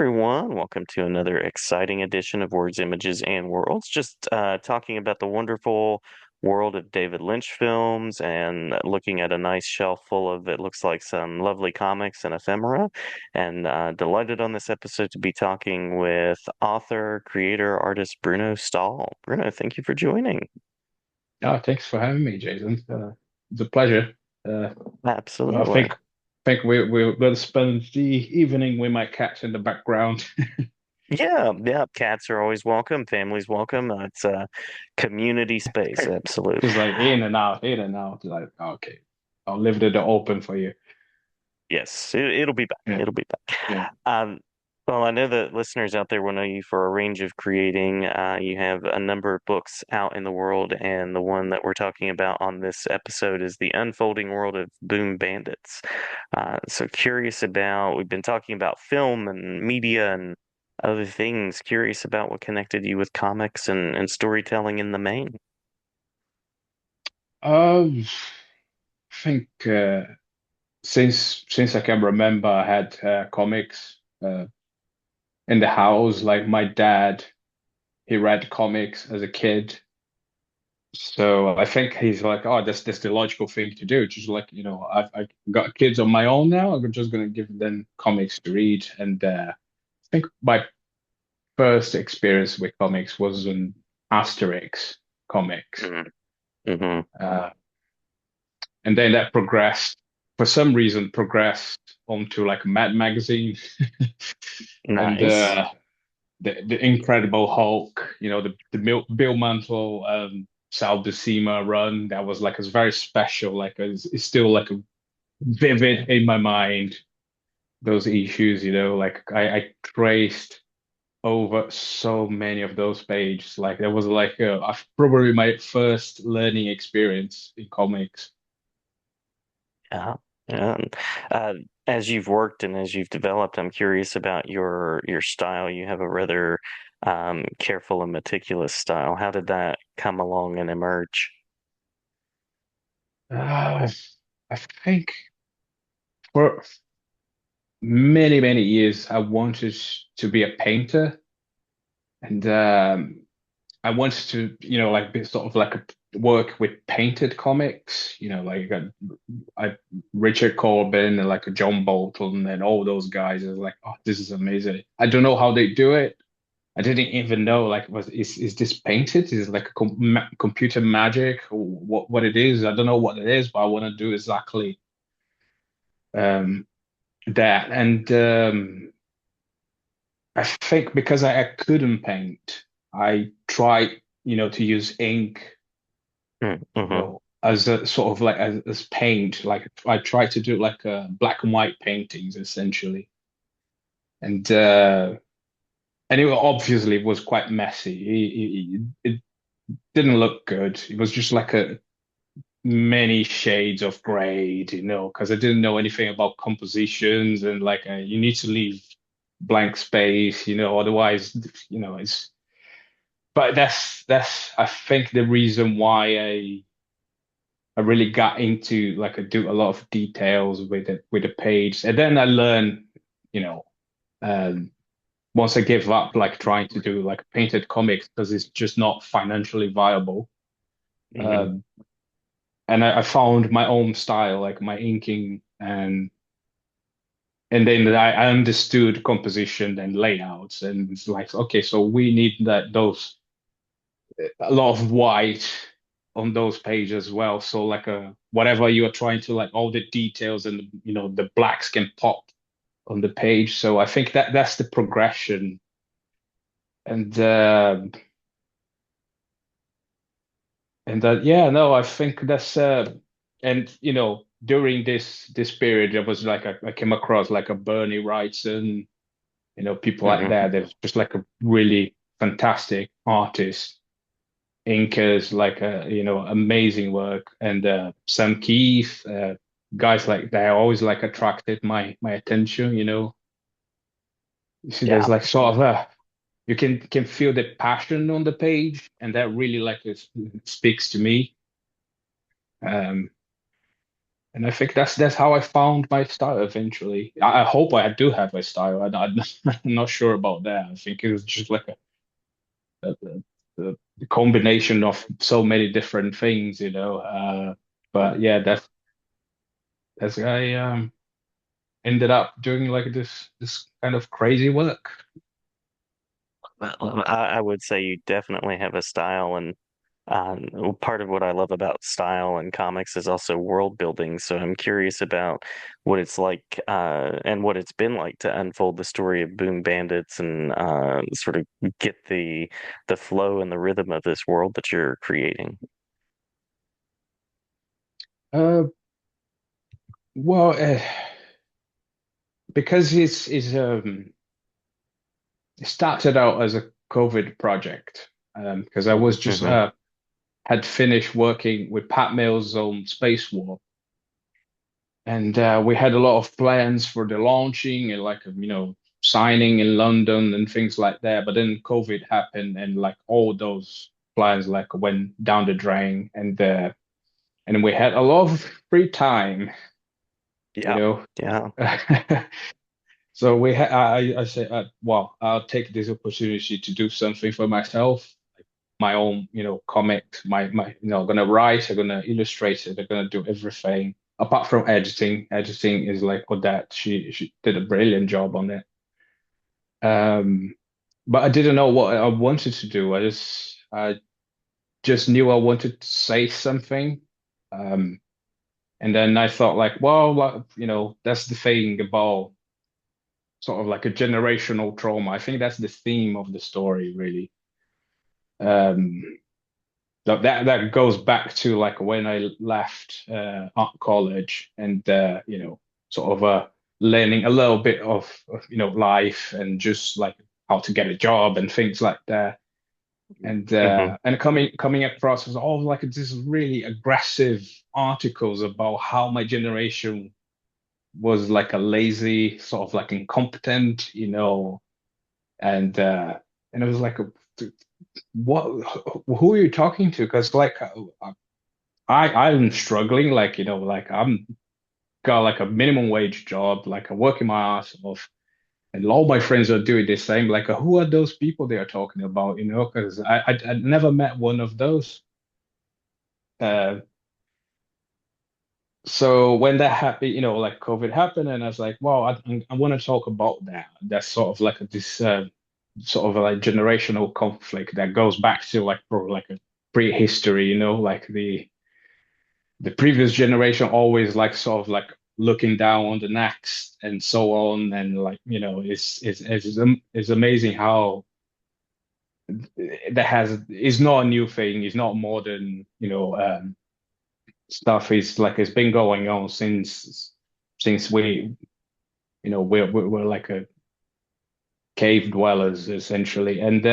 everyone. Welcome to another exciting edition of Words, Images, and Worlds. Just talking about the wonderful world of David Lynch films and looking at a nice shelf full of, it looks like, some lovely comics and ephemera. And delighted on this episode to be talking with author, creator, artist Bruno Stahl. Bruno, thank you for joining. Oh, thanks for having me, Jason. It's a pleasure. Uh, I Absolutely. think we're going to spend the evening with my cat in the background. Yeah, yeah, cats are always welcome, families welcome. It's a community space, absolute. Just like in and out, in and out. Like, okay, I'll leave the door open for you. Yes, it'll be back. Yeah, It'll be yeah. back. Well, I know that listeners out there will know you for a range of creating. You have a number of books out in the world, and the one that we're talking about on this episode is The Unfolding World of Boom Bandits. So curious about, we've been talking about film and media and other things. Curious about what connected you with comics and storytelling in the main. I think since I can remember, I had comics in the house. Like my dad, he read comics as a kid. So I think he's like, oh, that's the logical thing to do. Just like, I've got kids on my own now. I'm just gonna give them comics to read. And I think my first experience with comics was an Asterix comics. Mm-hmm. Mm-hmm. Uh, and then that progressed, for some reason, progressed onto like Mad Magazine and Nice. the Incredible Hulk, the Bill Mantle Sal Buscema run. That was like a very special, like it's still like a vivid in my mind. Those issues, like I traced over so many of those pages. Like that was like probably my first learning experience in comics. Yeah, yeah. Uh, as you've worked and as you've developed, I'm curious about your style. You have a rather careful and meticulous style. How did that come along and emerge? Uh, I think for many years I wanted to be a painter, and I wanted to, like be sort of like work with painted comics, like Richard Corbin and like a John Bolton and all those guys. I was like, oh, this is amazing. I don't know how they do it. I didn't even know like is this painted? Is it like a computer magic or what it is? I don't know what it is, but I want to do exactly um, that. And I think because I couldn't paint, I tried, to use ink, Mm-hmm. as a sort of like as paint. Like I tried to do like black and white paintings essentially, and it obviously was quite messy. It didn't look good. It was just like a many shades of gray, because I didn't know anything about compositions and like you need to leave blank space, otherwise, it's. But that's I think the reason why I really got into like I do a lot of details with the page, and then I learned, you know, um, once I gave up like trying to do like painted comics because it's just not financially viable. Mm-hmm. Um, and I found my own style, like my inking, and then I understood composition and layouts, and it's like, okay, so we need those a lot of white on those pages as well. So like whatever you are trying to, like, all the details and the blacks can pop on the page. So I think that's the progression. And yeah, no, I think that's and during this period there was like I came across like a Bernie Wrightson, people like Mm-hmm. that. There's just like a really fantastic artist, inkers, like amazing work, and Sam Keith, guys like that always like attracted my attention. You see, there's Yeah. like sort of a you can feel the passion on the page, and that really like it speaks to me. Um, And I think that's how I found my style eventually. I hope I do have a style. I'm not sure about that. I think it was just like a combination of so many different things, you know. But yeah, that's I ended up doing like this kind of crazy work. Well, I would say you definitely have a style, and part of what I love about style and comics is also world building. So I'm curious about what it's like and what it's been like to unfold the story of Boom Bandits and sort of get the flow and the rhythm of this world that you're creating. Uh, well, because it started out as a COVID project. Because I was just Hmm. had finished working with Pat Mills on Space War, and we had a lot of plans for the launching and like signing in London and things like that. But then COVID happened, and like all those plans like went down the drain, and we had a lot of free time, you Yeah, know. yeah. So we had I said, well, I'll take this opportunity to do something for myself, my own, comics, gonna write, I'm gonna illustrate it, I'm gonna do everything apart from editing. Editing is like Odette. She did a brilliant job on it. Um, but I didn't know what I wanted to do. I just knew I wanted to say something. Um, and then I thought like, well, like, that's the thing about sort of like a generational trauma. I think that's the theme of the story, really. Um, that goes back to like when I left art college and sort of learning a little bit of life and just like how to get a job and things like that. Hmm. And coming across was all like this really aggressive articles about how my generation was like a lazy, sort of like incompetent, and it was like what who are you talking to? Because like I'm struggling, like like I'm got like a minimum wage job, like I'm working my ass off, and all my friends are doing the same. Like, who are those people they are talking about? Because I never met one of those. Uh, so when that happened, like COVID happened, and I was like, wow, I want to talk about that. That's sort of like this sort of like generational conflict that goes back to like probably like a prehistory, like the previous generation always like sort of like looking down on the next and so on, and like it's amazing how that has is not a new thing, it's not modern, stuff. Is like it's been going on since we're like a cave dwellers essentially. And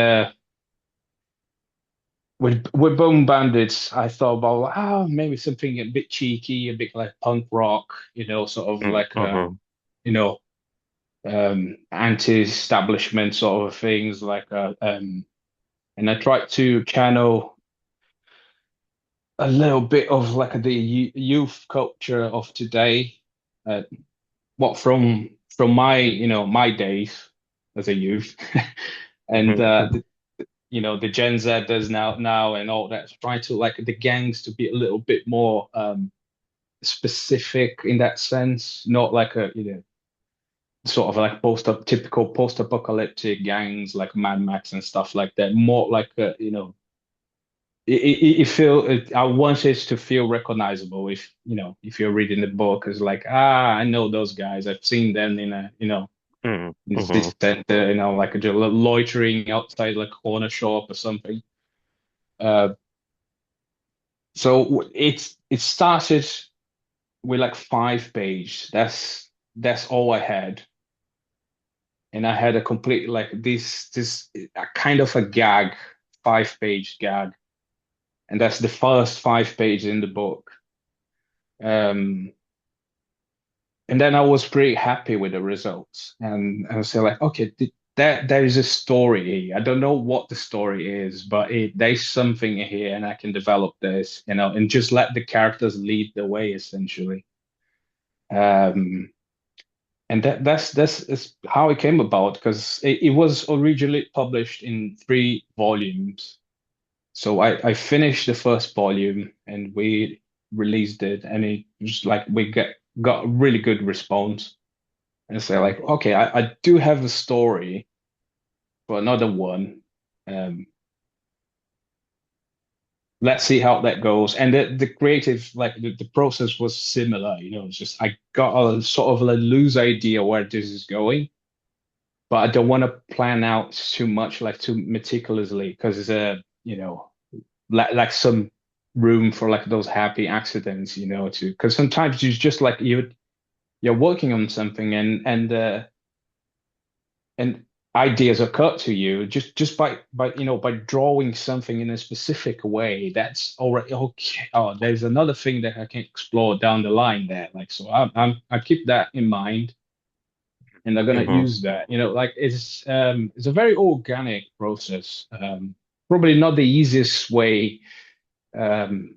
with Bone Bandits, I thought about maybe something a bit cheeky, a bit like punk rock, sort of like Hmm. you know anti-establishment sort of things like and I tried to channel a little bit of like the youth culture of today, uh, what from my my days as a youth, and Hmm. the Gen Z does now and all that. Try to like the gangs to be a little bit more specific in that sense, not like a sort of like typical post-apocalyptic gangs like Mad Max and stuff like that. More like I want it to feel recognizable if if you're reading the book. It's like I know those guys. I've seen them in a Hmm. in Hmm. this center, like just loitering outside like a corner shop or something. Uh, so it started with like 5 page. That's all I had, and I had a complete like this a kind of a gag, 5 page gag, and that's the first 5 pages in the book. Um, and then I was pretty happy with the results, and I was like, okay, there is a story here. I don't know what the story is, but there's something here, and I can develop this, and just let the characters lead the way, essentially. Um, and that's is how it came about because it was originally published in 3 volumes. So I finished the first volume and we released it, and it was like we got a really good response. And say like, okay, I do have a story for another one. Um, let's see how that goes. And the creative, like the process was similar, it's just I got a sort of a loose idea where this is going, but I don't want to plan out too much, like too meticulously, because it's like some room for like those happy accidents, to because sometimes you just like you're working on something and ideas occur to you just by drawing something in a specific way. That's already okay. Oh, there's another thing that I can explore down the line there. Like so, I keep that in mind, and I'm gonna Hmm. use that. Like it's a very organic process. Probably not the easiest way, um,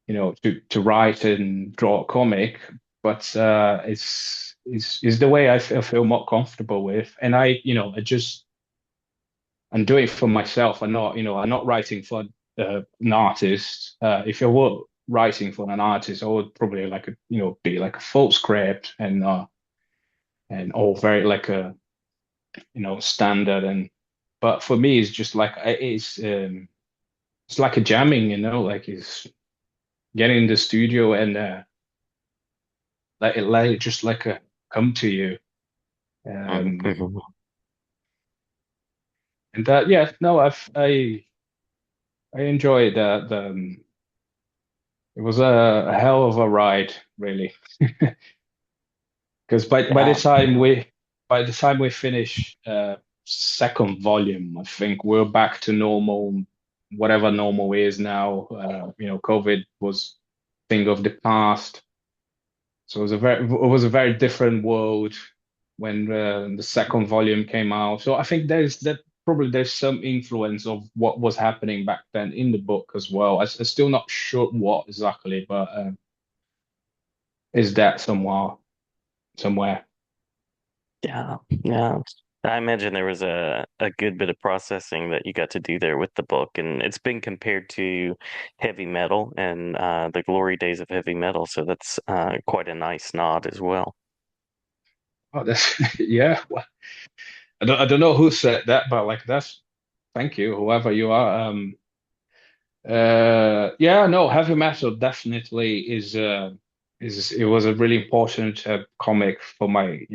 to write and draw a comic, but it's the way I feel more comfortable with, and I'm doing it for myself. I'm not writing for an artist. If I were writing for an artist, I would probably like be like a full script and all very like a standard. But for me, it's just like it's like a jamming, like it's getting in the studio and let it just like come to you. Um, Hmm. and that yeah, no, I enjoyed it was a hell of a ride, really. Because Yeah. by the time we finish second volume, I think we're back to normal, whatever normal is now. COVID was thing of the past, so it was a very different world when the second volume came out. So I think there's some influence of what was happening back then in the book as well. I'm still not sure what exactly, but is that somewhere? Yeah. Yeah. I imagine there was a good bit of processing that you got to do there with the book, and it's been compared to heavy metal and the glory days of heavy metal, so that's quite a nice nod as well. Oh, that's yeah. Well, I don't know who said that, but like that's thank you, whoever you are. Yeah, no, heavy metal definitely is it was a really important comic for my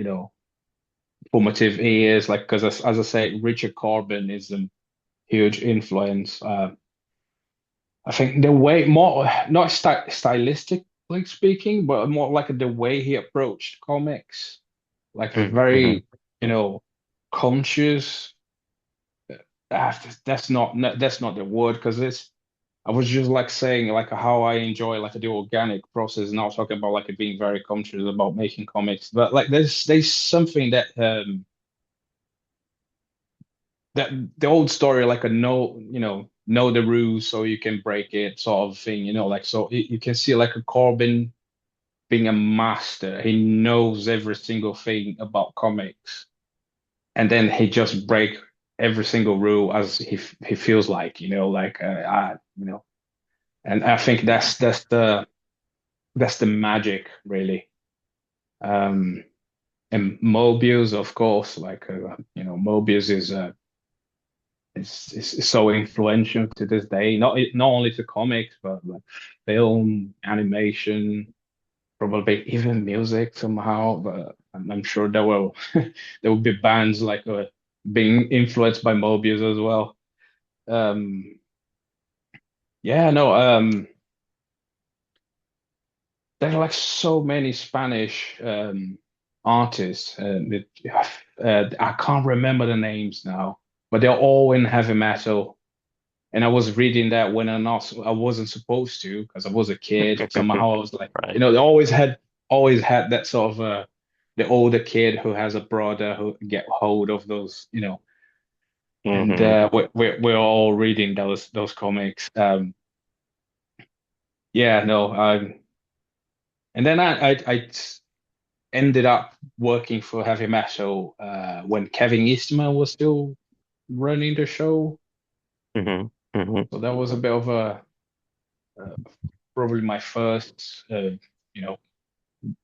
formative years. Like because as I say, Richard Corbin is a huge influence. I think the way more not stylistically speaking, but more like the way he approached comics, like Mm-hmm. very conscious. That's not the word because it's I was just like saying like how I enjoy like the organic process, and I was talking about like it being very conscious about making comics. But like there's something that the old story like a know the rules so you can break it sort of thing, like so you can see like a Corbin being a master. He knows every single thing about comics, and then he just break every single rule as he feels like, like and I think Yeah. that's the magic really. Um, and Mobius, of course, like Mobius is so influential to this day. Not only to comics, but like film, animation, probably even music somehow. But I'm sure there will be bands like being influenced by Mobius as well. Um, yeah, no. There are like so many Spanish artists. I can't remember the names now, but they're all in heavy metal. And I was reading that when I wasn't supposed to because I was a kid. Somehow I was like, Right. they always had that sort of the older kid who has a brother who get hold of those, and Hmm. we're all reading those comics. Yeah, no, and then I ended up working for heavy metal when Kevin Eastman was still running the show. Hmm. Hmm. So that was a bit of a probably my first you know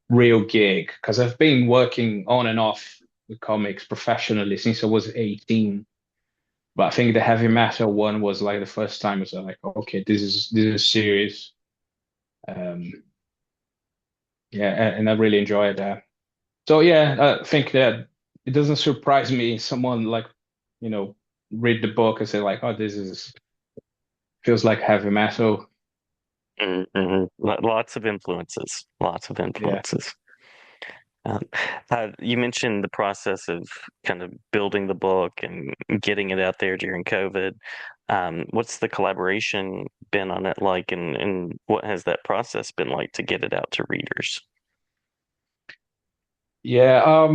real gig because I've been working on and off with comics professionally since I was 18. But I think the heavy metal one was like the first time I was like, okay, this is serious. Um, yeah, and I really enjoyed that. So yeah, I think that it doesn't surprise me someone like, you know, read the book and say like, oh, this is feels like heavy metal. Hmm. Lots of influences. Lots of Yeah. influences. Um, you mentioned the process of kind of building the book and getting it out there during COVID. What's the collaboration been on it like, and what has that process been like to get it out to readers? Yeah,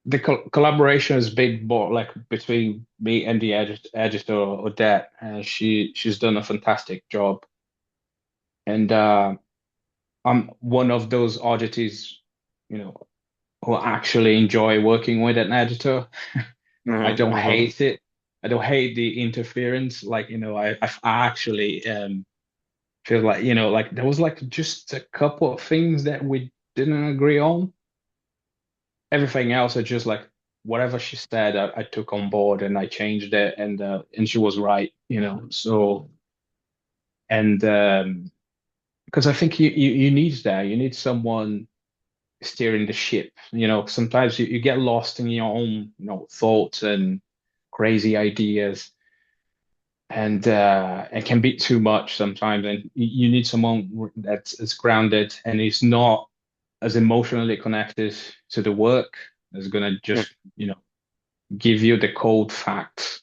the collaboration has been more like between me and the editor Odette, and she's done a fantastic job. And I'm one of those oddities, you know, who actually enjoy working with an editor. I Hmm. don't Hmm. hate it. I don't hate the interference. Like, I actually feel like, like there was like just a couple of things that we didn't agree on. Everything else, I just like whatever she said, I took on board and I changed it, and she was right, So and because I think you need that. You need someone steering the ship. Sometimes you get lost in your own, thoughts and crazy ideas, and it can be too much sometimes. And you need someone that's as grounded and is not as emotionally connected to the work. Is gonna just, give you the cold facts,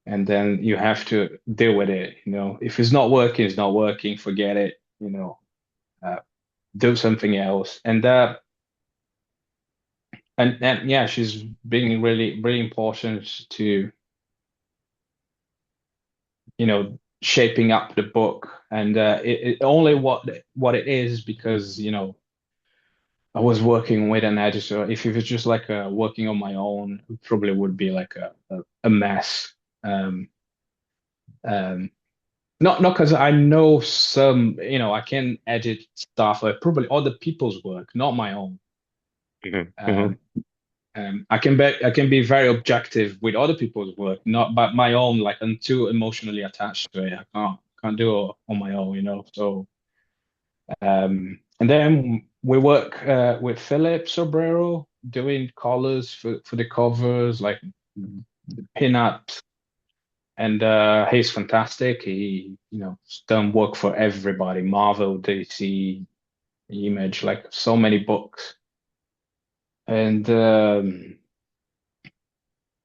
and then you have to deal with it. If it's not working, it's not working. Forget it. Uh, do something else. And yeah, she's being really, really important to, shaping up the book. And it only what it is because, I was working with an editor. If it was just like working on my own, it probably would be like a mess. Um, um, not because I know some, I can edit stuff, probably other people's work, not my own. Hmm. Hmm. Um, I can be very objective with other people's work, not but my own. Like I'm too emotionally attached to it. I can't do it on my own, So and then we work with Philip Sobrero doing colors for the covers, like the pinups, and he's fantastic. He has done work for everybody, Marvel, DC, Image, like so many books, and it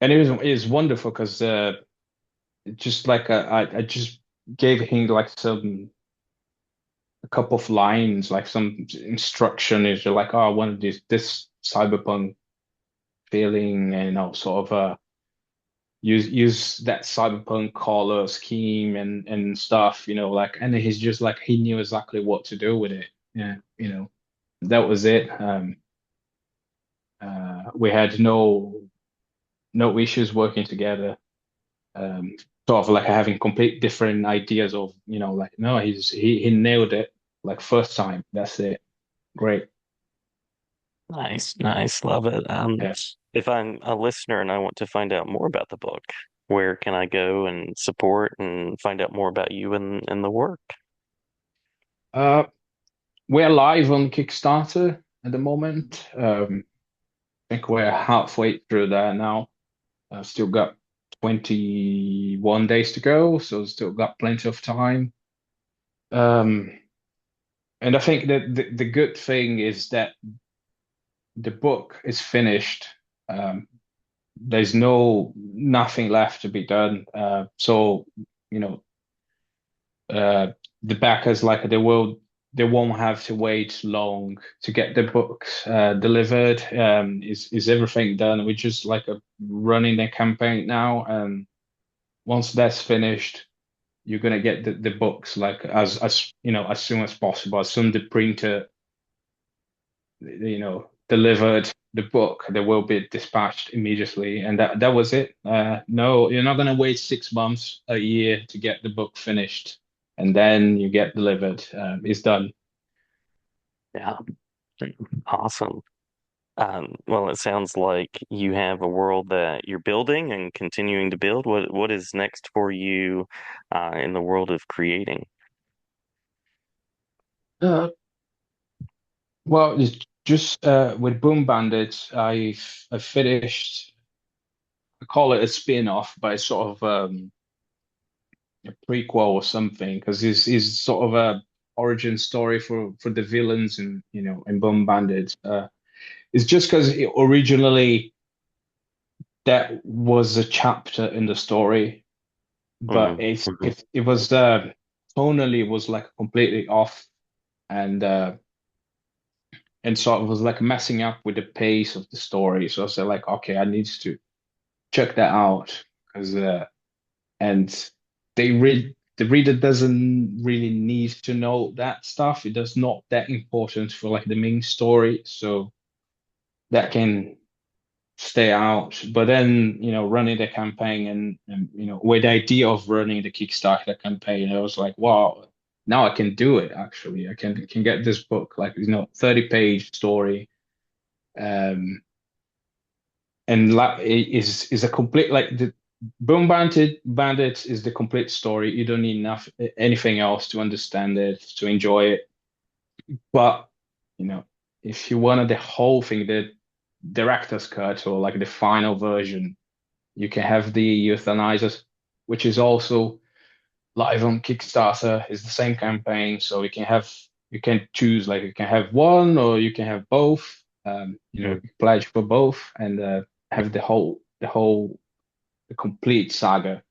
was wonderful because just like I just gave him like a couple of lines, like some instruction. Is like, oh, I wanted this cyberpunk feeling, and sort of use that cyberpunk color scheme and stuff, like, and he's just like he knew exactly what to do with it. Yeah, that was it. We had no issues working together. Sort of like having complete different ideas of, like, no, he nailed it like first time. That's it. Great. Nice, nice, love it. Yeah. If I'm a listener and I want to find out more about the book, where can I go and support and find out more about you and the work? Uh, we're live on Kickstarter at the moment. I think we're halfway through that now. I've still got 21 days to go, so still got plenty of time. Um, and I think that the good thing is that the book is finished. There's nothing left to be done. So, you know, uh, the backers like they won't have to wait long to get the books delivered. Is everything done? We're just like running the campaign now, and once that's finished, you're gonna get the books like as soon as possible, as soon as the printer. delivered the book, they will be dispatched immediately, and that was it. No, you're not gonna wait 6 months, a year to get the book finished, and then you get delivered. It's done. Yeah, awesome. Well, it sounds like you have a world that you're building and continuing to build. What is next for you in the world of creating? Uh, well, it's just with Boom Bandits, I finished. I call it a spin-off, but it's sort of a prequel or something because it's sort of a origin story for the villains and in Boom Bandits. It's just because originally that was a chapter in the story, but Mm, mhm, it was tonally was like completely off and sort of was like messing up with the pace of the story. So I was like, okay, I need to check that out because and the reader doesn't really need to know that stuff. It does not that important for like the main story, so that can stay out. But then, running the campaign and with the idea of running the Kickstarter campaign, I was like, wow, now I can do it actually. I can get this book, like, 30-page story. Um and like it is a complete like the Bandits is the complete story. You don't need anything else to understand it, to enjoy it. But you know, if you wanted the whole thing, the director's cut or like the final version, you can have the Euthanizers, which is also live on Kickstarter. It's the same campaign, so you can choose, like, you can have one or you can have both. mhm. Pledge for both and have the complete saga.